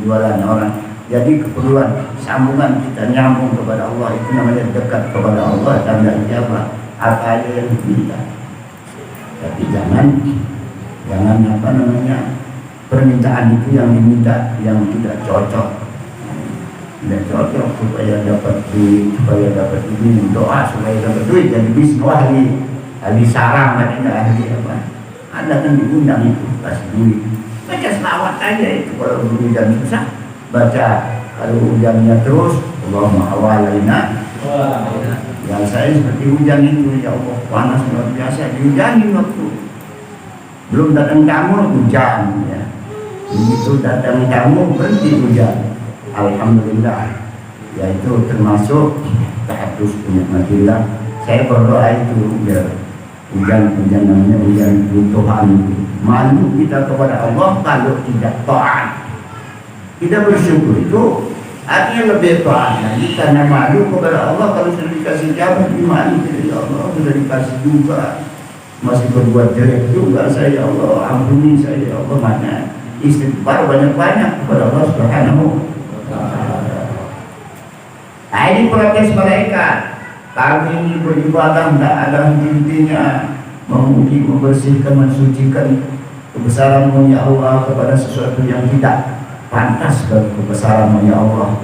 jualan orang. Jadi keperluan sambungan kita nyambung kepada Allah itu namanya dekat kepada Allah, tanda ijabah apa aja yang kita. Tapi jangan apa namanya permintaan itu yang diminta yang tidak cocok. Tidak cocok supaya dapat duit, supaya dapat ini doa supaya dapat duit jadi bismillah ahli sarang katanya ahli apa. Ada kan diundang itu kasih duit. Baca selawat aja itu kalau hujan susah. Baca kalau hujannya terus Allahumma hawalaina. Yang saya seperti hujan itu ya Allah panas luar biasa dihujani waktu belum datang tamu hujan ya. Begitu datang tamu berhenti hujan. Alhamdulillah. Ya itu termasuk tahadus nikmatillah. Saya berdoa itu biar hujan namanya hujan Tuhan itu. Malu kita kepada Allah kalau tidak taat. Kita bersyukur itu artinya lebih taat lagi karena malu kepada Allah. Kalau sudah dikasih jabah malu dari Allah, sudah dikasih juga masih berbuat jelek juga saya Allah, ampuni saya Allah. Mana istighfar banyak-banyak kepada Allah Subhanahu wa ta'ala. Nah ini protes mereka. Kami ini beribadah tidak ada henti-hentinya, memuji, membersihkan, mensucikan kebesaran-Mu ya Allah kepada sesuatu yang tidak pantas bagi kebesaran-Mu ya Allah.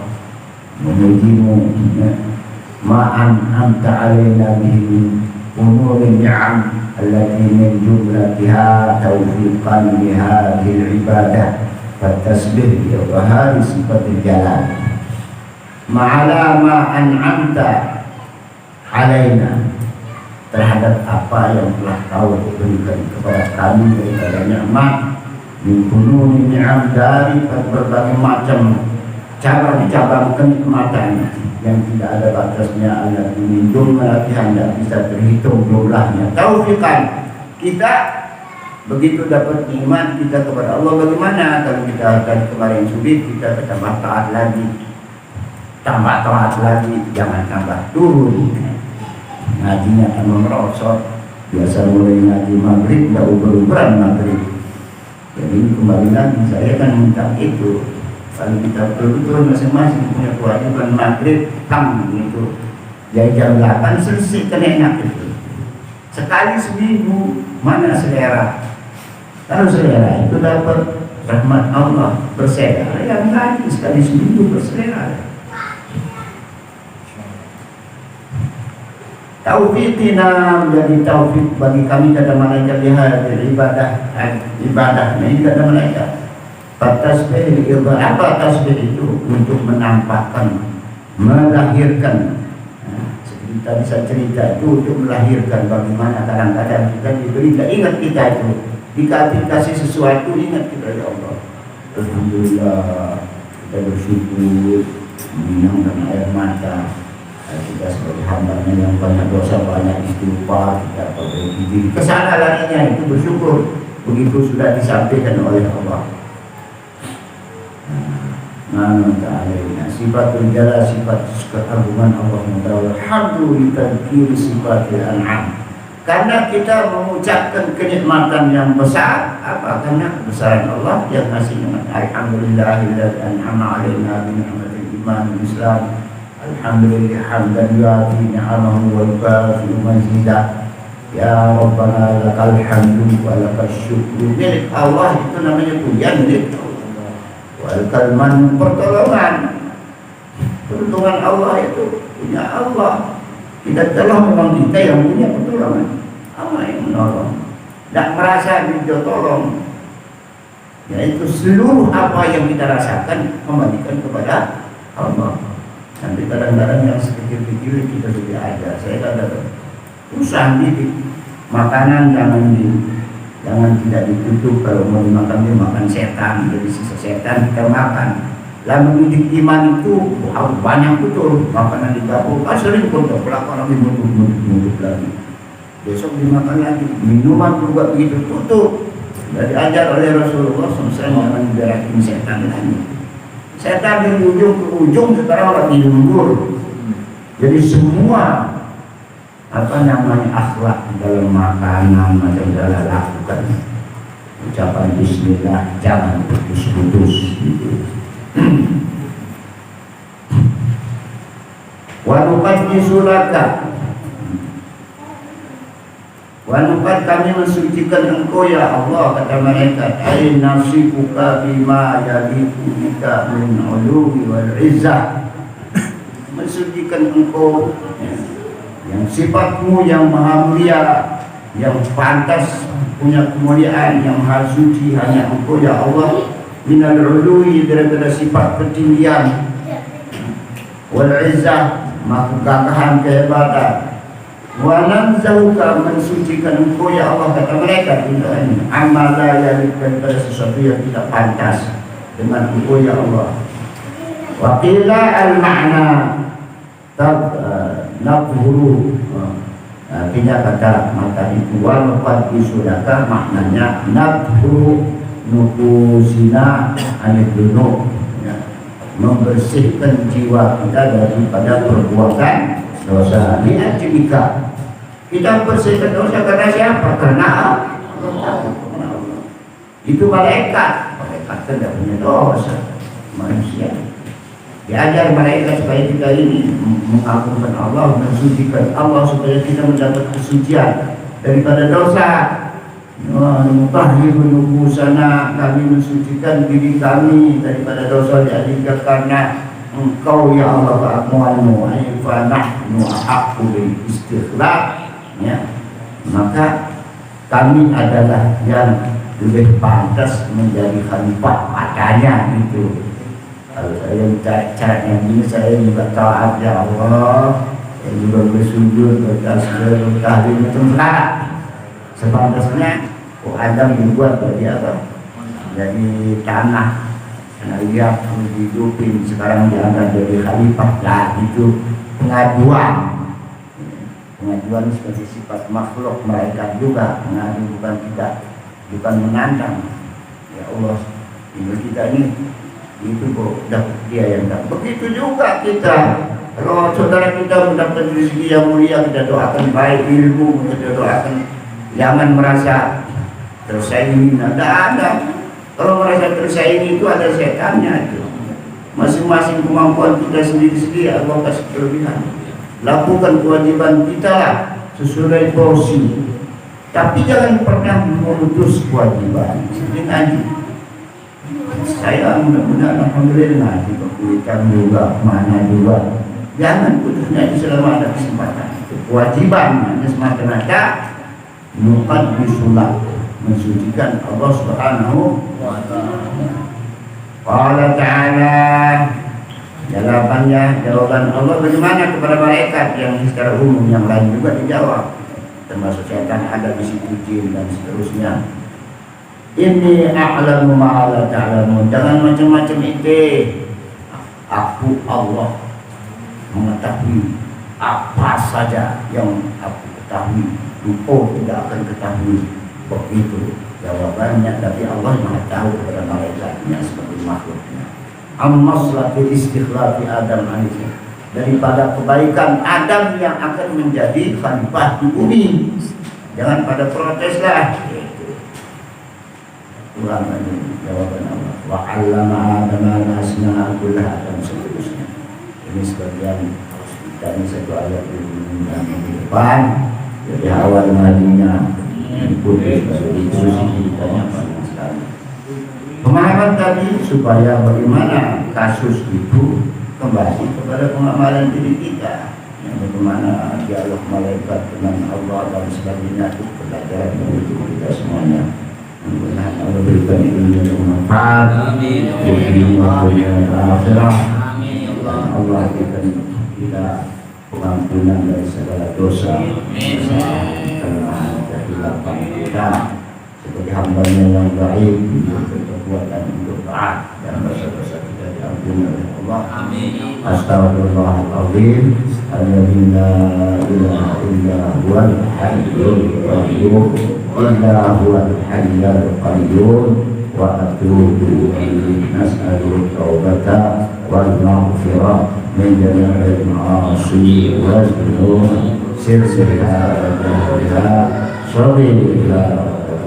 Memuji-Mu ya. Ma'an anta alaina bihi umur ni'am allati min jumlatiha taufiqan li hadhihi ibadah fatasbih ya wahai sifatul jalal ma'ala ma an'amta alaina terhadap apa yang telah kau berikan kepada kami daripada nikmat min kununi ni'am dari berbagai macam cabang-cabang kenikmatan yang tidak ada batasnya allati min jumlatiha tidak bisa terhitung jumlahnya taufiqan kita begitu dapat iman kita kepada Allah. Bagaimana kalau kita tadi kemarin sulit kita tambah taat lagi, jangan tambah turun. Ngajinya tambah merosot, biasa mulai ngaji maghrib tidak ubah-ubahan maghrib. Jadi kembali lagi saya kan minta itu kalau kita betul-betul masing-masing punya kewajiban maghrib gitu. Jadi jam 8 selesai kan enak itu. Sekali seminggu mana selera. Kalau selera itu dapat rahmat Allah berselera, yang lain sekali seminggu berselera. Taufiqina menjadi taufik bagi kami kata malaikat lihat ibadah ini kata malaikat. Tasbih itu apa? Tasbih itu untuk menampakkan, melahirkan. Seperti tadi saya cerita itu untuk melahirkan bagaimana kadang-kadang kita diberi ingat kita itu. Jika dikasih sesuatu ingat kita ya Allah. Alhamdulillah kita bersyukur menyenangkan air mata. Kita sebagai hambanya yang banyak dosa banyak istighfar kita perbaiki diri. Kesana larinya itu bersyukur. Begitu sudah disampaikan oleh Allah. Ta'ala sifatul jalal sifat keagungan Allah Ta'ala. Alhamdulillah sifatul an'am. Karena kita mengucapkan kenikmatan yang besar, apa? Karena kebesaran Allah yang ngasih nikmat. Alhamdulillahilladzi an'ama 'alaina bi ni'matil iman wal Islam. Alhamdulillah hamdan yu'ati ni'amahu wa yukafi mazidah. Ya Rabbana lakal hamdu wa lakal syukru. Milik Allah itu namanya pujian milik Allah. Wal kalman pertolongan. Pertolongan Allah itu punya Allah. Kita telah memang kita yang punya pertolongan. Allah yang menolong. Tidak merasa kita tolong. Yaitu seluruh apa yang kita rasakan kembalikan kepada Allah. Nanti kadang-kadang yang sekecil-kecil kita sudah ada. Saya kadang-kadang usah didik. Makanan jangan tidak ditutup. Kalau mau dimakan dia makan setan. Jadi sisa setan kita makan. Lalu mendidik iman itu harus banyak betul. Makanan di dapur sering pun pelakon lagi mulut lagi. Besok dimakan lagi. Minuman juga begitu tutup. Dari ajar oleh Rasulullah SAW jangan berakin setan lagi. Setan dari ujung ke ujung sekarang orang di lembur. Jadi semua apa namanya akhlak dalam makanan macam dalam lakukan ucapan Bismillah jangan putus-putus gitu. Wanuqaddisu laka wanuqad kami mensucikan engkau ya Allah kata mereka ay nasibuka bima yaliku bika min uluwi wal izzah mensucikan engkau yang sifatmu yang maha mulia yang pantas punya kemuliaan yang maha suci hanya engkau ya Allah minal uluwi daripada sifat ketinggian wal izzah kegagahan kehebatan wa nanzauka mensucikan engkau ya Allah kata mereka tidak ini amala yang daripada sesuatu yang tidak pantas dengan engkau ya Allah wa qila al ma'na nabhuru artinya kata maka itu wal qadisudaka maknanya nabhuru nufusina anidunuk ya, membersihkan jiwa kita daripada perbuatan dosa. Lihat jika kita bersihkan dosa karena siapa? Karena Allah. Itu malaikat tidak punya dosa. Manusia diajar malaikat supaya kita ini mengagungkan Allah, mensucikan Allah supaya kita mendapat kesucian daripada dosa. Mutahhirun nufusana kami mensucikan diri kami daripada dosa diadilkan karena engkau ya Allah keagunganmu fa nahnu ahaqqu bil istighlaq ya, maka kami adalah yang lebih pantas menjadi khalifah katanya gitu. Kalau saya caranya ini, saya juga taat ya Allah, saya juga bersujud, bertasbih, bertahlim itu selarat. Sepantasnya Adam dibuat bagi apa? Jadi tanah. Karena dia dihidupin, sekarang diangkat jadi khalifah. Lah itu pengaduan sebagai sifat makhluk, mereka juga mengadu, bukan kita, bukan menantang. Ya Allah, ini kita ini itu kok dapat dia yang dapat. Begitu juga kita, kalau saudara kita mendapat rezeki yang mulia, kita doakan baik ilmu, kita doakan, jangan merasa tersaingi. Tidak ada. Kalau merasa tersaingi itu ada setannya itu. Masing-masing kemampuan kita sendiri-sendiri Allah kasih kelebihan. Lakukan kewajiban kita lah sesuai porsi. Tapi jangan pernah memutus kewajiban. Seperti ngaji. Saya mudah-mudahan alhamdulillah ngaji berkulitan juga, mana juga. Jangan putus ngaji selama ada kesempatan. Kewajiban hanya semata-mata nukat disulat, mensucikan Allah Subhanahu wa ta'ala. Allah Ta'ala, jawaban Allah bagaimana kepada malaikat yang secara umum, yang lain juga dijawab, termasuk setan ada di situ, jin dan seterusnya. Ini a'lamu ma'ala ta'lamu. Jangan macam-macam itu. Aku Allah mengetahui apa saja yang aku ketahui. Engkau tidak akan ketahui. Begitu jawabannya, tapi Allah Maha tahu kepada malaikatnya sebagai makhluknya. Ammaslatil istikhlafi Adam alaihi, daripada kebaikan Adam yang akan menjadi khalifah di bumi. Jangan pada protes lah. Ulang lagi jawaban Allah. Wa 'allama Adam al-asma'a kullaha dan seterusnya. Ini sebagian kita, ini satu ayat di depan. Jadi awal madinya diputus diskusi ditanya banyak sekali. Pemahaman tadi supaya bagaimana kasus itu kembali kepada pengamalan diri kita, yang bagaimana dialog malaikat dengan Allah dan sebagainya, itu pelajaran bagi kita semuanya. Mudah-mudahan Allah berikan ilmu yang bermanfaat di dunia dan akhirat. Allah berikan kita pengampunan dari segala dosa, kesalahan, kesilapan kita sebagai hamba-Nya yang baik, untuk kekuatan untuk taat, dan dosa-dosa kita diampuni oleh Allah. Astaghfirullahaladzim, alladzi la ilaha illa huwal hayyul qayyum, illa huwal hayyul qayyum, wa atubu ilaihi. Nas'aluhu taubata wal maghfirah min jami'il ma'asi wal dhunub, sirriha wa jahriha, sharriha wa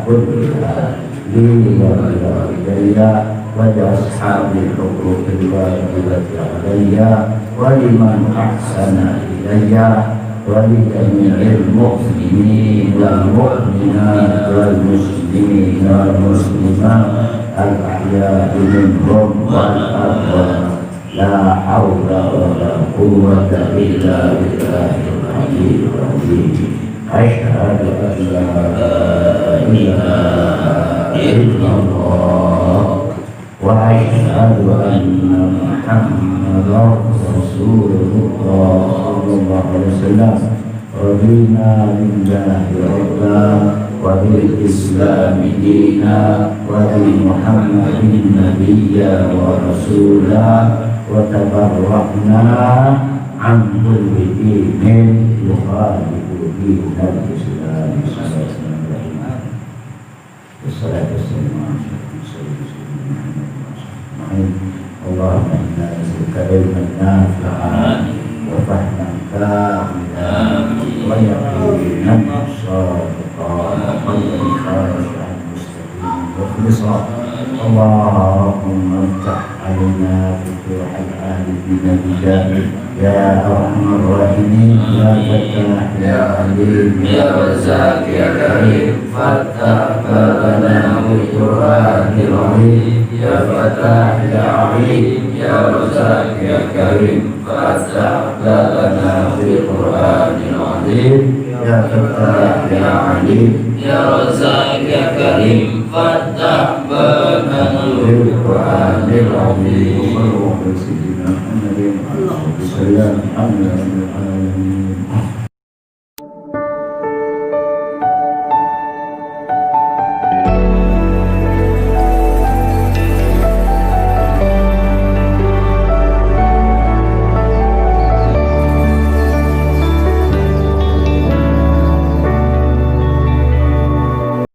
kulliha, li wa ilaiya wa ashabi huquqil wajibati alayya wa liman ahsana ilayya wa li jami'il mu'minin wal mu'minat wal muslimin wal muslimat al-ahya'i minhum wal amwat. La hawla wa la quwwata illa billahil aliyyil azim. Asyhadu an la ilaha illallah wa asyhadu anna Muhammadar Rasulullah sallallahu alaihi wasallam. Radina billahi rabban wa bil islami dina wa bi Muhammadin nabiyya wa rasulah, wa tabarra'na an kulli dinin yukhalifu dinal Islam. Wassalatu wassalamu Allahumma inna nas'aluka ilman nafi'an wa fahman kamilan wa yaqinan shadiqan wa qalban khashi'an mustaqiman wa khalisan. Allahumma iftah alaina futuhal arifin bijahi Ya Ar-Rahman Ya Fattah Ya Alim
Ya Razak Ya Karim Fattah Balana Bil Qur'anil Azim Ya Fattah Ya Alim Ya Razak Ya Karim Fattah Balana Bil Qur'anil Azim
Ya Fattah Ya Alim
Ya Razak Ya Karim Fattah Balana Bil Qur'anil Azim
Sayyidina Muhammadin Alhamdulillah Alhamdulillah